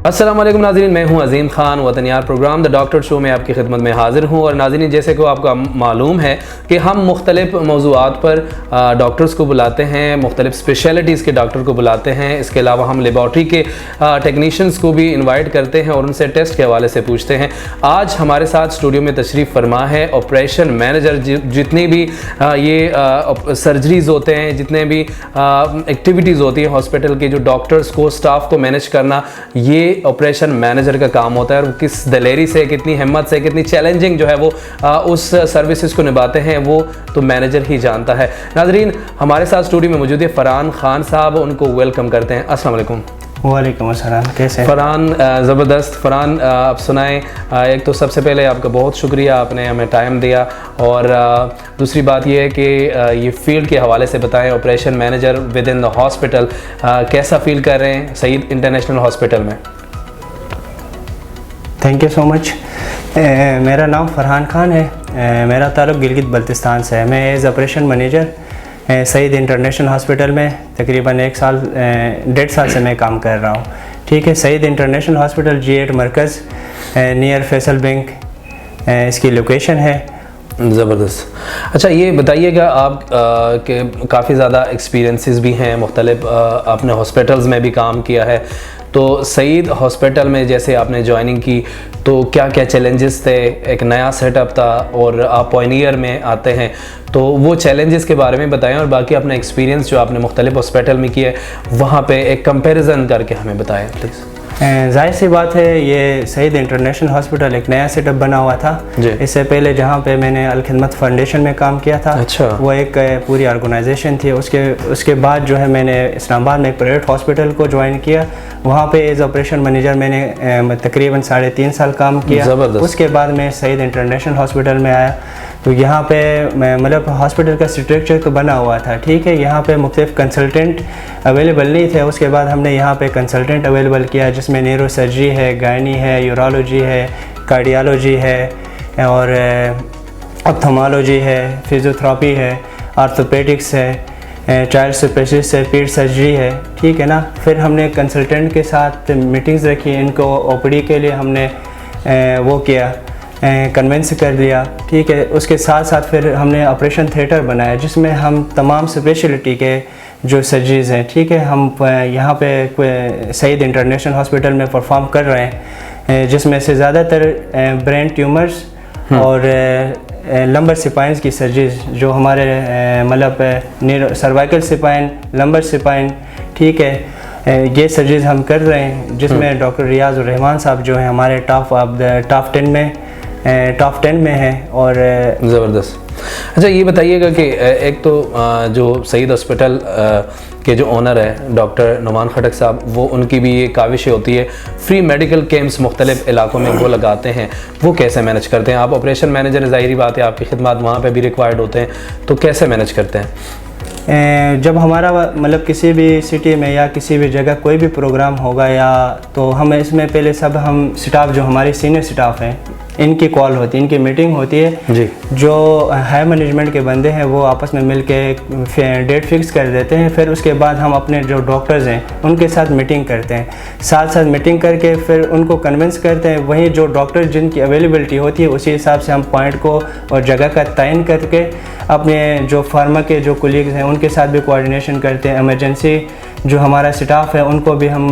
अस्सलाम वालेकुम नाज़रीन, मैं हूं अज़ीम खान। वतन यार प्रोग्राम द डॉक्टर शो में आपकी खिदमत में हाज़िर हूं। और नाज़रीन, जैसे कि आपको मालूम है कि हम मुख्तलिफ़ मौज़ूआत पर डॉक्टर्स को बुलाते हैं, मुख्तलिफ़ स्पेशलिटीज़ के डॉक्टर को बुलाते हैं। इसके अलावा हम लेबॉर्ट्री के टेक्नीशियंस को भी इन्वाइट करते हैं और उनसे टेस्ट के हवाले से पूछते हैं। आज हमारे साथ स्टूडियो में तशरीफ़ फरमा है ऑपरेशन मैनेजर। जितनी भी ये सर्जरीज़ होते हैं, जितने भी एक्टिविटीज़ होती हैं हॉस्पिटल के, जो डॉक्टर्स को, स्टाफ को मैनेज करना, ये ऑपरेशन मैनेजर का काम होता है। और किस दलेरी से, कितनी हिम्मत से, कितनी चैलेंजिंग जो है वो उस सर्विसेज को निभाते हैं, वो तो मैनेजर ही जानता है। नाज़रीन, हमारे साथ स्टूडियो में मौजूद है फ़रहान खान साहब, उनको वेलकम करते हैं। अस्सलाम वालेकुम। वालेकुम अस्सलाम, कैसे हैं? फ़रहान, ज़बरदस्त। फ़रहान, आप सुनाएं। एक तो सबसे पहले आपका बहुत शुक्रिया, आपने हमें टाइम दिया। और दूसरी बात यह है कि ये फ़ील्ड के हवाले से बताएं, operation manager with in the hospital कैसा फ़ील कर रहे हैं सईद इंटरनेशनल हॉस्पिटल में? Thank you so much. मेरा नाम फ़रहान खान है। मेरा ताल्लुक़ गिलगित बल्तिस्तान से है। मैं as operation manager Saeed international hospital में तकरीबन 1.5 साल से मैं काम कर रहा हूँ। ठीक है। Saeed international hospital G8 Markaz near Faisal bank इसकी लोकेशन है। ज़बरदस्त। अच्छा, ये बताइएगा आप के काफ़ी ज़्यादा एक्सपीरियंसेस भी हैं, मुख्तलिफ आपने हॉस्पिटल्स में भी काम किया है। तो सईद हॉस्पिटल में जैसे आपने ज्वाइनिंग की, तो क्या क्या चैलेंजेस थे? एक नया सेटअप था और आप पॉइनियर में आते हैं, तो वो चैलेंजेस के बारे में बताएं। और बाकी अपना एक्सपीरियंस जो आपने मुख्तलिफ हॉस्पिटल में किया है, वहाँ पे एक कंपैरिजन करके हमें बताएं प्लीज़। जाहिर सी बात है, ये सईद इंटरनेशनल हॉस्पिटल एक नया सेटअप बना हुआ था। इससे पहले जहाँ पे मैंने अल खिदमत फाउंडेशन में काम किया था, अच्छा, वो एक पूरी ऑर्गेनाइजेशन थी। उसके बाद जो है मैंने इस्लामाबाद में एक प्राइवेट हॉस्पिटल को ज्वाइन किया। वहाँ पे एज ऑपरेशन मैनेजर मैंने तकरीबन 3.5 साल काम किया। उसके बाद मैं सईद इंटरनेशनल हॉस्पिटल में आया। तो यहाँ पे मतलब हॉस्पिटल का स्ट्रक्चर तो बना हुआ था, ठीक है। यहाँ पे मुख्तलिफ कंसल्टेंट अवेलेबल नहीं थे। उसके बाद हमने यहाँ पे कंसल्टेंट अवेलेबल किया, जिसमें न्यूरो सर्जरी है, गायनी है, यूरोलॉजी है, कार्डियोलॉजी है, और ऑप्थेमोलॉजी है, फिजियोथेरेपी है, ऑर्थोपेडिक्स है, चाइल्ड स्पेशलिस्ट है, पीड सर्जरी है, ठीक है ना। फिर हमने कंसल्टेंट के साथ मीटिंग्स रखी। इनको ओपीडी के लिए हमने वो किया, कन्वेंस कर दिया, ठीक है। उसके साथ साथ फिर हमने ऑपरेशन थिएटर बनाया, जिसमें हम तमाम स्पेशलिटी के जो सर्जरीज़ हैं, ठीक है, हम यहाँ पे सईद इंटरनेशनल हॉस्पिटल में परफॉर्म कर रहे हैं, जिसमें से ज़्यादातर ब्रेन ट्यूमर्स और लंबर स्पाइन की सर्जरीज, जो हमारे मतलब सर्वाइकल स्पाइन, लंबर स्पाइन, ठीक है, ये सर्जरीज हम कर रहे हैं, जिसमें डॉक्टर रियाज़ उर रहमान साहब जो हैं हमारे टॉप 10 में हैं। और ज़बरदस्त। अच्छा, ये बताइएगा कि एक तो जो सईद हॉस्पिटल के जो ओनर है डॉक्टर नुमान खटक साहब, वो उनकी भी ये काविश होती है, फ्री मेडिकल कैंप्स मुख्तलिफ इलाकों में वो लगाते हैं। वो कैसे मैनेज करते हैं? आप ऑपरेशन मैनेजर, ज़ाहिरी बात है आपकी खिदमत वहाँ पे भी रिक्वायर्ड होते हैं, तो कैसे मैनेज करते हैं? जब हमारा मतलब किसी भी सिटी में या किसी भी जगह कोई भी प्रोग्राम होगा, या तो हम इसमें पहले सब हम स्टाफ, जो हमारे सीनियर स्टाफ हैं, इनकी कॉल होती है, इनकी मीटिंग होती है जी। जो हाई मैनेजमेंट के बंदे हैं वो आपस में मिल के डेट फिक्स कर देते हैं। फिर उसके बाद हम अपने जो डॉक्टर्स हैं उनके साथ मीटिंग करते हैं, साथ मीटिंग करके फिर उनको कन्विंस करते हैं। वहीं जो डॉक्टर जिनकी अवेलेबिलिटी होती है, उसी हिसाब से हम पॉइंट को और जगह का तयन करके अपने जो फार्मा के जो कोलीग्स हैं उनके साथ भी कोऑर्डिनेशन करते हैं। इमरजेंसी जो हमारा स्टाफ है उनको भी हम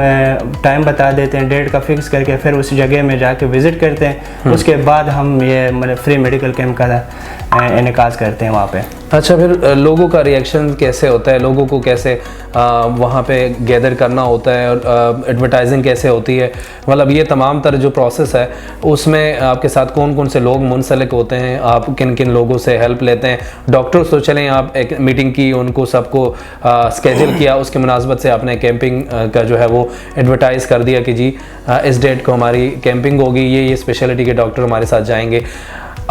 टाइम बता देते हैं, डेट का फिक्स करके फिर उस जगह में जाके विज़िट करते हैं। उसके बाद हम ये मतलब फ्री मेडिकल कैंप का इनेकाज करते हैं वहाँ पे। अच्छा, फिर लोगों का रिएक्शन कैसे होता है? लोगों को कैसे वहाँ पे गैदर करना होता है, और एडवर्टाइजिंग कैसे होती है? मतलब ये तमाम तरह जो प्रोसेस है, उसमें आपके साथ कौन कौन से लोग मुंसलिक होते हैं? आप किन किन लोगों से हेल्प लेते हैं? डॉक्टर्स तो चलें, आप एक मीटिंग की, उनको सबको स्केड्यूल किया, उसके मुनासबत से आपने कैंपिंग का जो है वो एडवर्टाइज़ कर दिया कि जी इस डेट को हमारी कैंपिंग होगी, ये स्पेशलिटी के डॉक्टर हमारे साथ जाएंगे।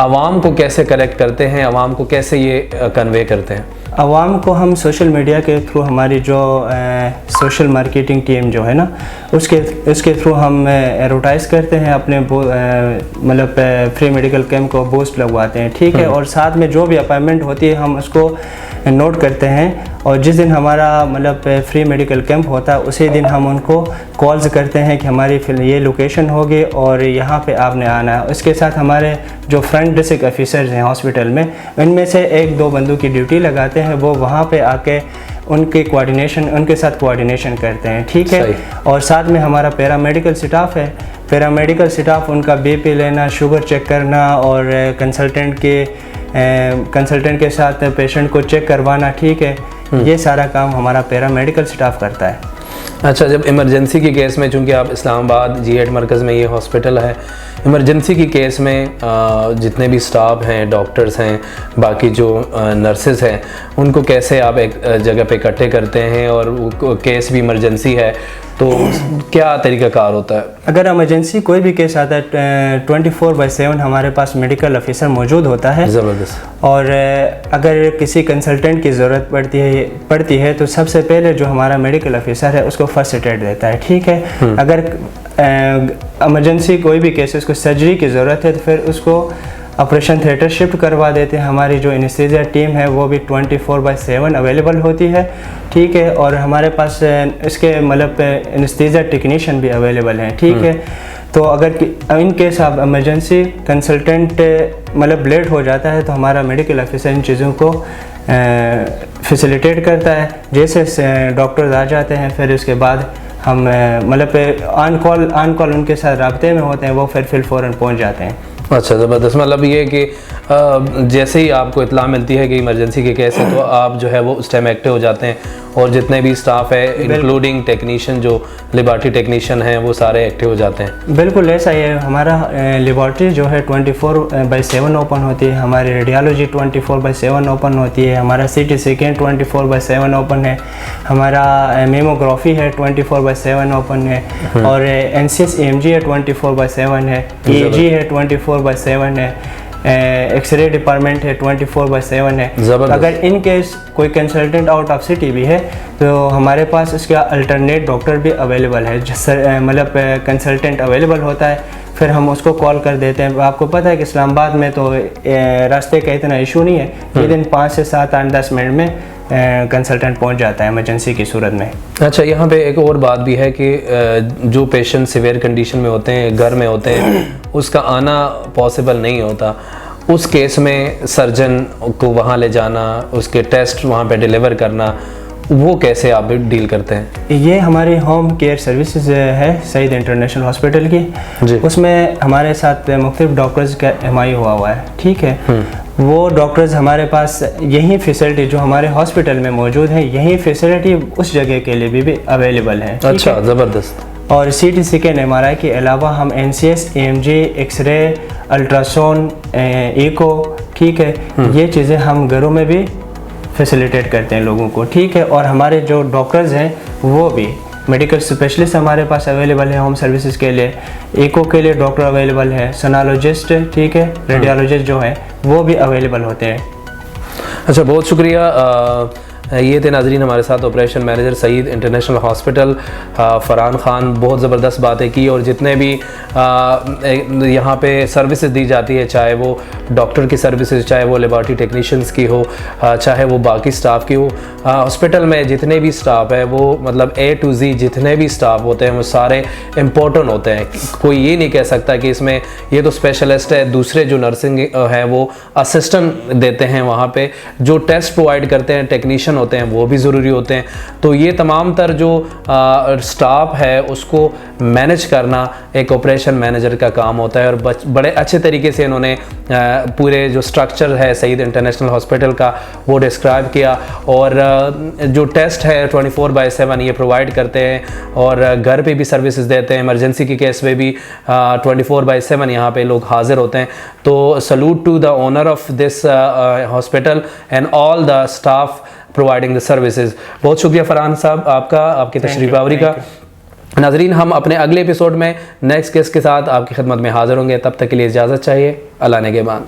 आवाम को कैसे करेक्ट करते हैं? आवाम को कैसे ये कन्वे करते हैं? आवाम को हम सोशल मीडिया के थ्रू, हमारी जो सोशल मार्केटिंग टीम जो है ना, उसके थ्रू हम एडवर्टाइज़ करते हैं, अपने मतलब फ्री मेडिकल कैंप को बूस्ट लगवाते हैं, ठीक है। और साथ में जो भी अपॉइंटमेंट होती है हम उसको नोट करते हैं, और जिस दिन हमारा मतलब फ्री मेडिकल कैंप होता है उसी दिन हम उनको कॉल्स करते हैं कि हमारी ये लोकेशन होगी और यहाँ पे आपने आना है। उसके साथ हमारे जो फ्रंट डेस्क ऑफिसर्स हैं हॉस्पिटल में, उनमें से 1-2 बंदों की ड्यूटी लगाते हैं, वो वहाँ पे आके उनके साथ कोऑर्डिनेशन करते हैं, ठीक है। और साथ में हमारा पैरामेडिकल स्टाफ है, पैरामेडिकल स्टाफ उनका बीपी लेना, शुगर चेक करना और कंसल्टेंट के साथ पेशेंट को चेक करवाना, ठीक है। ये सारा काम हमारा पैरामेडिकल स्टाफ करता है। अच्छा, जब इमरजेंसी के केस में, चूंकि आप इस्लामाबाद G8 मरकज़ में ये हॉस्पिटल है, इमरजेंसी की केस में जितने भी स्टाफ हैं, डॉक्टर्स हैं, बाकी जो नर्सेज हैं, उनको कैसे आप एक जगह पे इकट्ठे करते हैं, और वो केस भी इमरजेंसी है तो क्या तरीक़ाकार होता है? अगर इमरजेंसी कोई भी केस आता है 24/7 हमारे पास मेडिकल ऑफिसर मौजूद होता है। ज़बरदस्त। और अगर किसी कंसल्टेंट की ज़रूरत पड़ती है तो सबसे पहले जो हमारा मेडिकल ऑफिसर है उसको फर्स्ट एड देता है, ठीक है। अगर इमरजेंसी कोई भी केस, उसको सर्जरी की ज़रूरत है तो फिर उसको ऑपरेशन थिएटर शिफ्ट करवा देते हैं। हमारी जो एनेस्थीसिया टीम है वो भी 24/7 अवेलेबल होती है, ठीक है। और हमारे पास इसके मतलब एनेस्थीसिया टेक्नीशियन भी अवेलेबल हैं, ठीक है। तो अगर इन केस आप इमरजेंसी कंसल्टेंट मतलब लेट हो जाता है तो हमारा मेडिकल ऑफिसर इन चीज़ों को फैसिलिटेट करता है। जैसे डॉक्टर्स आ जाते हैं फिर उसके बाद हम मतलब ऑन कॉल उनके साथ राब्ते में होते हैं, वो फिर फ़ौरन पहुंच जाते हैं। अच्छा, ज़बरदस्त। मतलब ये कि जैसे ही आपको इत्तला मिलती है कि इमरजेंसी के केस है तो आप जो है वो उस टाइम एक्टिव हो जाते हैं, और जितने भी स्टाफ है इंक्लूडिंग टेक्नीशियन, जो लेबॉर्ट्री टेक्नीशियन हैं, वो सारे एक्टिव हो जाते हैं। बिल्कुल ऐसा ही है। हमारा लेबॉर्ट्री जो है 24/7 ओपन होती है, हमारी रेडियोलॉजी 24/7 ओपन होती है, हमारा CT स्कैन 24/7 ओपन है, हमारा मेमोग्राफी है 24/7 ओपन है, और NCS EMG है 24/7 है, EEG है 24/7 है, एक्सरे डिपार्टमेंट है 24/7 है। अगर इन केस कोई कंसल्टेंट आउट ऑफ सिटी भी है तो हमारे पास उसका अल्टरनेट डॉक्टर भी अवेलेबल है, मतलब कंसल्टेंट अवेलेबल होता है, फिर हम उसको कॉल कर देते हैं। आपको पता है कि इस्लामाबाद में तो रास्ते का इतना इशू नहीं है, विदिन 5 से 7, 8, 10 मिनट में कंसल्टेंट पहुंच जाता है इमरजेंसी की सूरत में। अच्छा, यहाँ पे एक और बात भी है कि जो पेशेंट सिवियर कंडीशन में होते हैं, घर में होते हैं, उसका आना पॉसिबल नहीं होता, उस केस में सर्जन को वहाँ ले जाना, उसके टेस्ट वहाँ पे डिलीवर करना, वो कैसे आप डील करते हैं? ये हमारी होम केयर सर्विसेज है सईद इंटरनेशनल हॉस्पिटल की, उसमें हमारे साथ मुख्तलिफ डॉक्टर्स का MI हुआ है, ठीक है। वो डॉक्टर्स हमारे पास यही फैसिलिटी जो हमारे हॉस्पिटल में मौजूद है, यही फैसिलिटी उस जगह के लिए भी अवेलेबल है। अच्छा, ज़बरदस्त। और CT स्कैन MRI के अलावा हम NCS EMG, एक्सरे, अल्ट्रासाउंड, एको, ठीक है, ये चीज़ें हम घरों में भी फैसिलिटेट करते हैं लोगों को, ठीक है। और हमारे जो डॉक्टर्स हैं वो भी मेडिकल स्पेशलिस्ट हमारे पास अवेलेबल है होम सर्विसेज के लिए, एको के लिए डॉक्टर अवेलेबल है, सोनोलॉजिस्ट, ठीक है, रेडियोलॉजिस्ट जो है वो भी अवेलेबल होते हैं। अच्छा, बहुत शुक्रिया। ये थे नाजरीन हमारे साथ operation manager Saeed international hospital Farhan Khan. बहुत ज़बरदस्त बातें की, और जितने भी यहाँ पे सर्विसेज दी जाती है, चाहे वो डॉक्टर की सर्विसेज, चाहे वो लेबॉर्ट्री टेक्नीशियंस की हो, चाहे वो बाकी स्टाफ की हो, हॉस्पिटल में जितने भी स्टाफ है वो मतलब A to Z जितने भी स्टाफ होते हैं वो सारे इम्पोर्टेंट होते हैं। कोई ये नहीं कह सकता कि इसमें ये तो स्पेशलिस्ट है, दूसरे जो नर्सिंग है वो असिस्टेंट देते हैं, वहाँ पे जो टेस्ट प्रोवाइड करते हैं टेक्नीशियन होते हैं वो भी ज़रूरी होते हैं। तो ये तमाम तर जो स्टाफ है उसको मैनेज करना एक ऑपरेशन मैनेजर का काम होता है, और बड़े अच्छे तरीके से इन्होंने पूरे जो स्ट्रक्चर है सईद इंटरनेशनल हॉस्पिटल का वो डिस्क्राइब किया। और जो टेस्ट है 24/7 ये प्रोवाइड करते हैं, और घर पे भी सर्विसेज देते हैं, इमरजेंसी के केस में भी 24/7 यहाँ पे लोग हाजिर होते हैं। तो salute to the owner of this hospital and all the staff providing the services. बहुत शुक्रिया फरहान साहब आपका, आपकी तशरीफ आवरी का। नाजरीन, हम अपने अगले एपिसोड में नेक्स्ट गेस्ट के साथ आपकी खिदमत में हाजिर होंगे। तब तक के लिए इजाज़त चाहिए। अल्लाह ने के बाद।